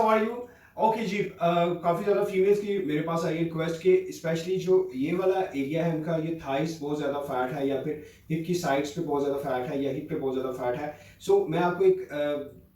How are you? Okay जी, काफ़ी ज़्यादा फीमेल्स की मेरे पास आई है रिक्वेस्ट कि स्पेशली जो ये वाला एरिया है उनका, ये थाइस बहुत ज़्यादा फैट है या फिर हिप की साइड्स पे बहुत ज़्यादा फैट है या हिप पे बहुत ज़्यादा फैट है। सो मैं आपको एक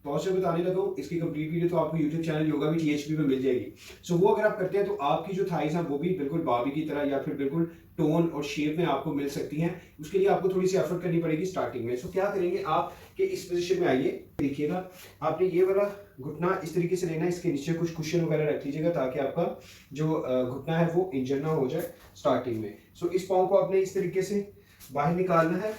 पॉस्चर बताने लगा हूँ, इसकी कंप्लीट वीडियो तो आपको यूट्यूब चैनल योगा भी टीएचपी पे मिल जाएगी। सो वो अगर आप करते हैं तो आपकी जो थाइस हैं वो भी बिल्कुल बार्बी की तरह या फिर बिल्कुल टोन और शेप में आपको मिल सकती हैं। उसके लिए आपको थोड़ी सी एफर्ट करनी पड़ेगी स्टार्टिंग में। सो क्या करेंगे आप कि इस पोजीशन में आइए, देखिएगा आपने ये वाला घुटना इस तरीके से लेना है, इसके नीचे कुछ कुशन वगैरह रख लीजिएगा ताकि आपका जो घुटना है वो इंजर ना हो जाए स्टार्टिंग में। सो इस पाँव को आपने इस तरीके से बाहर निकालना है।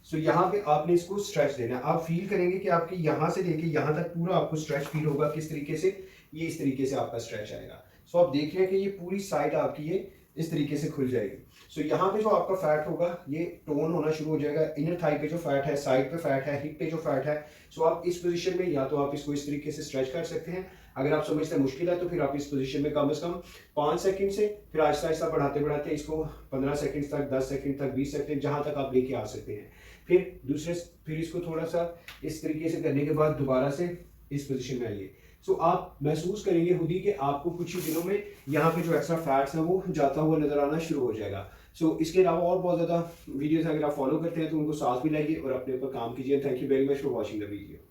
सो यहाँ पे आपने इसको स्ट्रेच देना है। आप फील करेंगे कि आपके यहाँ से लेके यहाँ तक पूरा आपको स्ट्रेच फील होगा। किस तरीके से? ये इस तरीके से आपका स्ट्रेच आएगा। सो आप देख रहे हैं कि ये पूरी साइड आपकी ये इस तरीके से खुल जाएगी। सो यहाँ पे जो आपका फैट होगा ये टोन होना शुरू हो जाएगा। इनर थाई पे जो फैट है, साइड पे फैट है, हिप पे जो फैट है, सो आप इस पोजीशन में या तो आप इसको इस तरीके से स्ट्रेच कर सकते हैं। अगर आप समझते हैं मुश्किल है तो फिर आप इस पोजीशन में कम से कम 5 सेकंड से फिर आहिस्ता आहिस्ता बढ़ाते बढ़ाते इसको 15 सेकंड तक, 10 सेकंड तक, 20 सेकंड, जहां तक आप लेके आ सकते हैं। फिर इसको थोड़ा सा इस तरीके से करने के बाद दोबारा से इस पोजीशन में आइए। सो आप महसूस करेंगे खुद ही कि आपको कुछ ही दिनों में यहाँ पे जो एक्स्ट्रा फैट्स है वो जाता हुआ नजर आना शुरू हो जाएगा। सो इसके अलावा और बहुत ज़्यादा वीडियोस अगर आप फॉलो करते हैं तो उनको साथ भी लाइए और अपने ऊपर काम कीजिए। Thank you very much for watching the video.